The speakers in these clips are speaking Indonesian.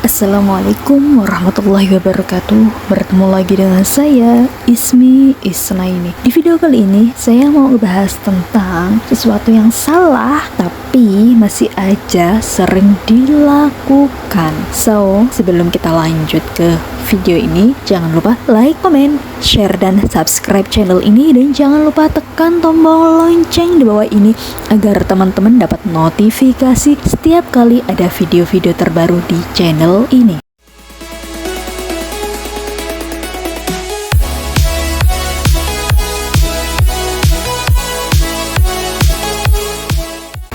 Assalamualaikum warahmatullahi wabarakatuh. Bertemu lagi dengan saya Ismi Isnaini. Di video kali ini saya mau ngebahas tentang sesuatu yang salah tapi masih aja sering dilakukan. So, sebelum kita lanjut ke video ini, jangan lupa like, comment, share, dan subscribe channel ini. Dan jangan lupa tekan tombol lonceng di bawah ini agar teman-teman dapat notifikasi setiap kali ada video-video terbaru di channel ini.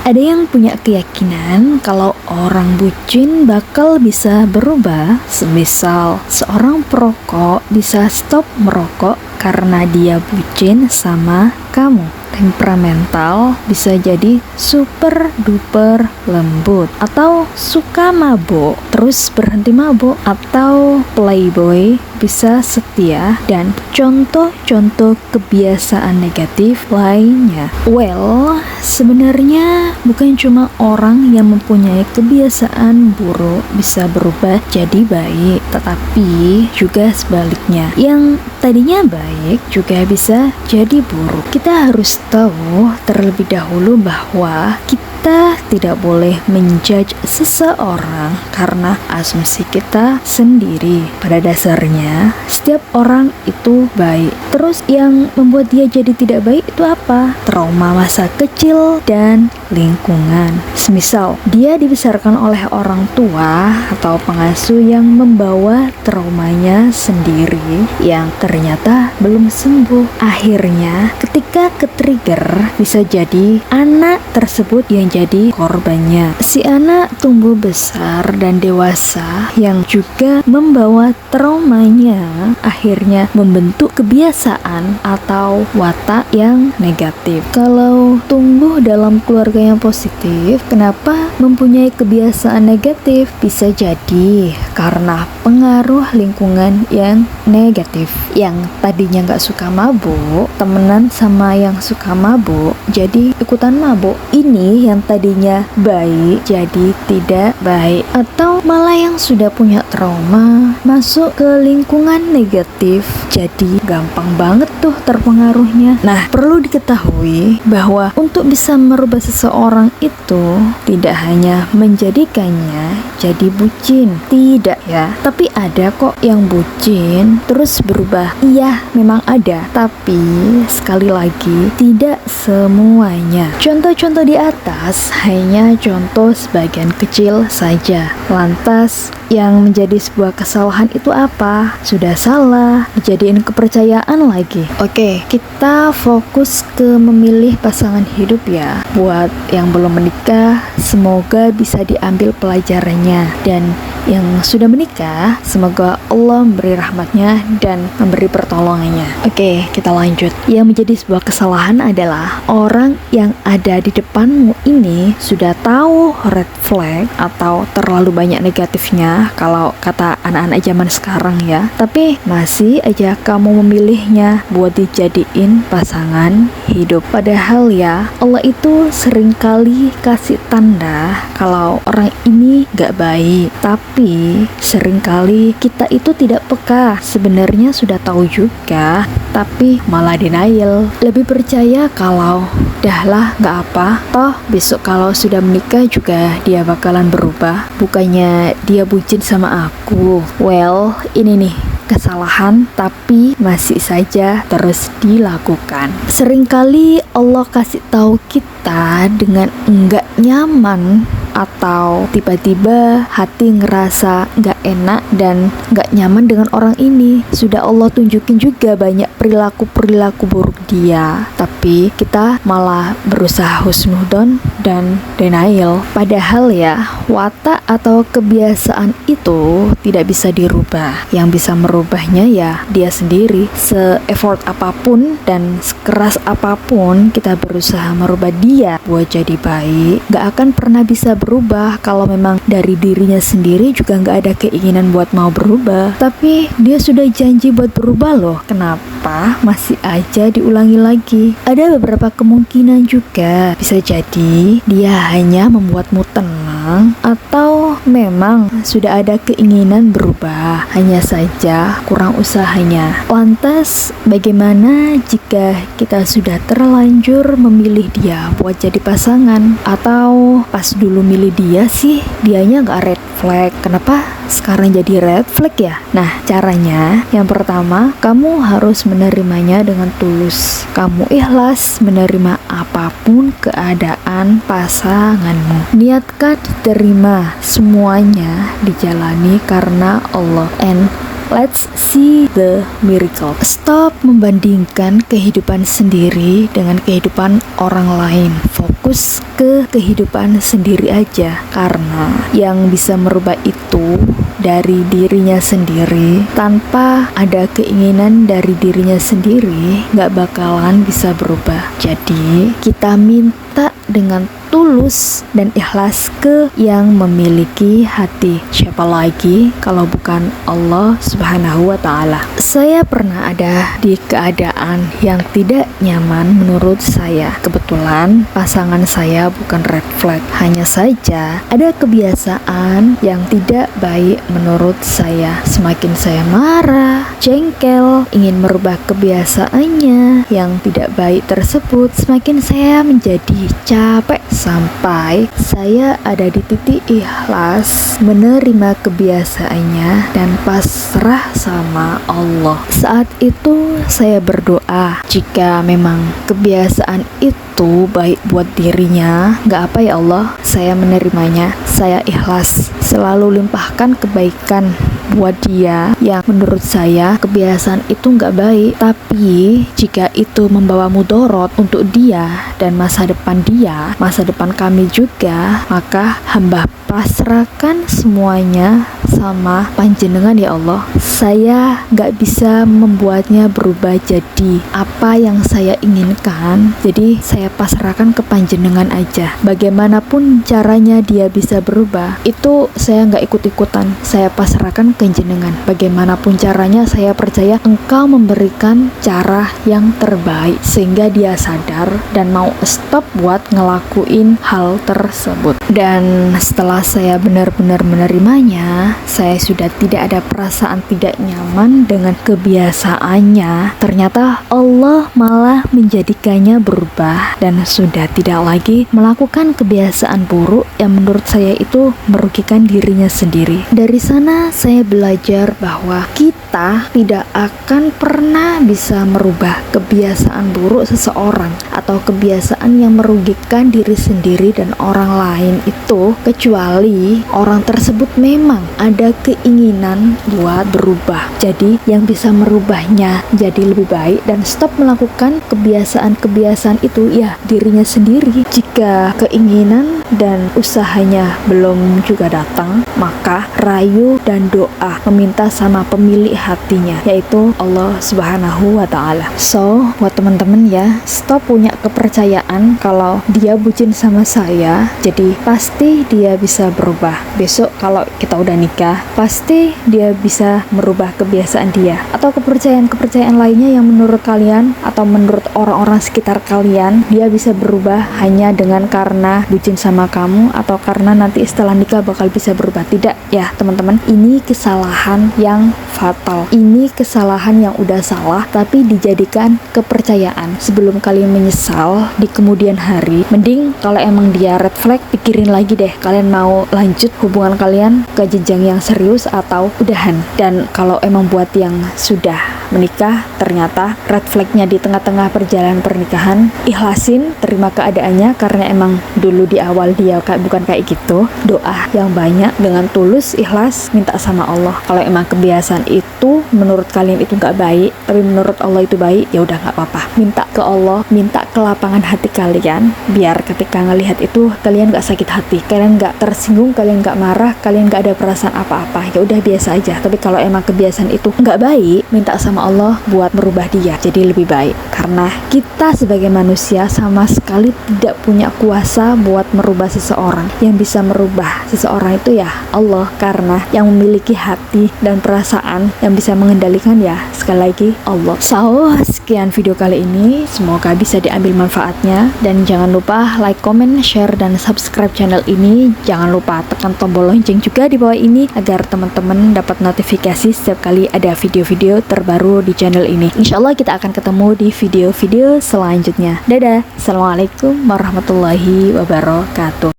Ada yang punya keyakinan kalau orang bucin bakal bisa berubah. Semisal seorang perokok bisa stop merokok karena dia bucin sama kamu. Temperamental bisa jadi super duper lembut, atau suka mabuk terus berhenti mabuk, atau playboy bisa setia, dan contoh-contoh kebiasaan negatif lainnya. Well, sebenarnya bukan cuma orang yang mempunyai kebiasaan buruk bisa berubah jadi baik, tetapi juga sebaliknya. Yang tadinya baik juga bisa jadi buruk. Kita harus tahu terlebih dahulu bahwa kita tidak boleh menjudge seseorang karena asumsi kita sendiri. Pada dasarnya, setiap orang itu baik. Terus yang membuat dia jadi tidak baik itu apa? Trauma masa kecil dan lingkungan. Semisal dia dibesarkan oleh orang tua atau pengasuh yang membawa traumanya sendiri yang ternyata belum sembuh. Akhirnya ketika ke-trigger, bisa jadi anak tersebut yang jadi korbannya. Si anak tumbuh besar dan dewasa yang juga membawa traumanya, akhirnya membentuk kebiasaan atau watak yang negatif. Kalau tumbuh dalam keluarga yang positif, kenapa mempunyai kebiasaan negatif? Bisa jadi karena pengaruh lingkungan yang negatif. Yang tadinya nggak suka mabuk, temenan sama yang suka mabuk, jadi ikutan mabuk. Ini yang tadinya baik jadi tidak baik. Atau malah yang sudah punya trauma masuk ke lingkungan negatif, jadi gampang banget tuh terpengaruhnya. Nah, perlu diketahui bahwa untuk bisa merubah seseorang itu tidak hanya menjadikannya jadi bucin, tidak ya, tapi ada kok yang bucin terus berubah. Iya, memang ada, tapi sekali lagi tidak semuanya. Contoh-contoh di atas hanya contoh sebagian kecil saja. Lantas yang menjadi sebuah kesalahan itu apa? Sudah salah, dijadiin kepercayaan lagi. Oke, kita fokus ke memilih pasangan hidup ya. Buat yang belum menikah, semoga bisa diambil pelajarannya. Dan yang sudah menikah, semoga Allah memberi rahmatnya dan memberi pertolongannya. Oke, kita lanjut. Yang menjadi sebuah kesalahan adalah orang yang ada di depanmu ini sudah tahu red flag atau terlalu banyak negatifnya kalau kata anak-anak zaman sekarang ya, tapi masih aja kamu memilihnya buat dijadiin pasangan hidup. Padahal ya, Allah itu seringkali kasih tanda kalau orang ini gak baik, tapi seringkali kita itu tidak peka. Sebenarnya sudah tahu juga, tapi malah denial. Lebih percaya kalau dahlah gak apa, toh besok kalau sudah menikah juga dia bakalan berubah, bukannya dia bucin sama aku. Well, ini nih kesalahan tapi masih saja terus dilakukan. Seringkali Allah kasih tahu kita dengan enggak nyaman, atau tiba-tiba hati ngerasa gak enak dan gak nyaman dengan orang ini. Sudah Allah tunjukin juga banyak perilaku-perilaku buruk dia, tapi kita malah berusaha husnudon dan denial. Padahal ya, watak atau kebiasaan itu tidak bisa dirubah. Yang bisa merubahnya ya dia sendiri. Se-effort apapun dan sekeras apapun kita berusaha merubah dia buat jadi baik, gak akan pernah bisa berubah kalau memang dari dirinya sendiri juga gak ada keinginan keinginan buat mau berubah, tapi dia sudah janji buat berubah loh. Kenapa masih aja diulangi lagi? Ada beberapa kemungkinan juga. Bisa jadi dia hanya membuatmu tenang, atau memang sudah ada keinginan berubah, hanya saja kurang usahanya. Lantas bagaimana jika kita sudah terlanjur memilih dia buat jadi pasangan? Atau pas dulu milih dia sih dianya nggak red flag, kenapa sekarang jadi red flag ya? Nah, caranya yang pertama, kamu harus menerimanya dengan tulus. Kamu ikhlas menerima apapun keadaan pasanganmu. Niatkan diterima, semuanya dijalani karena Allah. And let's see the miracle. Stop membandingkan kehidupan sendiri dengan kehidupan orang lain. Fokus ke kehidupan sendiri aja, karena yang bisa merubah itu dari dirinya sendiri. Tanpa ada keinginan dari dirinya sendiri, gak bakalan bisa berubah. Jadi kita minta dengan tulus dan ikhlas ke yang memiliki hati. Siapa lagi kalau bukan Allah Subhanahu wa ta'ala. Saya pernah ada di keadaan yang tidak nyaman menurut saya. Kebetulan pasangan saya bukan red flag, hanya saja ada kebiasaan yang tidak baik menurut saya. Semakin saya marah, jengkel, ingin merubah kebiasaannya yang tidak baik tersebut, semakin saya menjadi capek, sampai saya ada di titik ikhlas menerima kebiasaannya dan pasrah sama Allah. Saat itu saya berdoa, jika memang kebiasaan itu baik buat dirinya, gak apa ya Allah, saya menerimanya. Saya ikhlas selalu limpahkan kebaikan buat dia yang menurut saya kebiasaan itu nggak baik, tapi jika itu membawa mudorot untuk dia dan masa depan dia, masa depan kami juga, maka hamba pasrahkan semuanya sama panjenengan ya Allah. Saya nggak bisa membuatnya berubah jadi apa yang saya inginkan, jadi saya pasrahkan ke panjenengan aja. Bagaimanapun caranya dia bisa berubah, itu saya nggak ikut-ikutan, saya pasrahkan ke jenengan. Bagaimanapun caranya, saya percaya engkau memberikan cara yang terbaik sehingga dia sadar dan mau stop buat ngelakuin hal tersebut. Dan setelah saya benar-benar menerimanya, saya sudah tidak ada perasaan tidak nyaman dengan kebiasaannya. Ternyata Allah malah menjadikannya berubah dan sudah tidak lagi melakukan kebiasaan buruk yang menurut saya itu merugikan dirinya sendiri. Dari sana saya belajar bahwa kita tidak akan pernah bisa merubah kebiasaan buruk seseorang atau kebiasaan yang merugikan diri sendiri dan orang lain itu, kecuali orang tersebut memang ada keinginan buat berubah. Jadi yang bisa merubahnya jadi lebih baik dan stop melakukan kebiasaan-kebiasaan itu ya dirinya sendiri. Jika keinginan dan usahanya belum juga datang, maka rayu dan doa meminta sama pemilik hatinya, yaitu Allah Subhanahu wa ta'ala. So, buat teman-teman ya, stop punya kepercayaan kalau dia bucin sama saya, jadi pasti dia bisa berubah. Besok kalau kita udah nikah, pasti dia bisa merubah kebiasaan dia. Atau kepercayaan-kepercayaan lainnya yang menurut kalian atau menurut orang-orang sekitar kalian, dia bisa berubah hanya dengan karena bucin sama kamu atau karena nanti setelah nikah bakal bisa berubah. Tidak ya teman-teman, ini kesalahan yang fatal. Ini kesalahan yang udah salah tapi dijadikan kepercayaan. Sebelum kalian menyesal di kemudian hari, mending kalau emang dia red flag, pikirin lagi deh kalian mau lanjut hubungan kalian ke jenjang yang serius atau udahan. Dan kalau emang buat yang sudah menikah ternyata red flagnya di tengah-tengah perjalanan pernikahan, ikhlasin, terima keadaannya karena emang dulu di awal dia bukan kayak gitu. Doa yang banyak dengan tulus, ikhlas, minta sama Allah. Kalau emang kebiasaan itu menurut kalian itu nggak baik tapi menurut Allah itu baik, ya udah nggak apa-apa. Minta ke Allah, minta ke lapangan hati kalian, biar ketika ngelihat itu kalian nggak sakit hati, kalian nggak tersinggung, kalian nggak marah, kalian nggak ada perasaan apa-apa. Ya udah biasa aja. Tapi kalau emang kebiasaan itu nggak baik, minta sama sama Allah buat merubah dia jadi lebih baik. Karena kita sebagai manusia sama sekali tidak punya kuasa buat merubah seseorang. Yang bisa merubah seseorang itu ya Allah, karena yang memiliki hati dan perasaan yang bisa mengendalikan ya sekali lagi Allah. So, sekian video kali ini, semoga bisa diambil manfaatnya, dan jangan lupa like, comment, share, dan subscribe channel ini. Jangan lupa tekan tombol lonceng juga di bawah ini agar teman-teman dapat notifikasi setiap kali ada video-video terbaru di channel ini. Insya Allah kita akan ketemu di video-video selanjutnya. Dadah, assalamualaikum warahmatullahi wabarakatuh.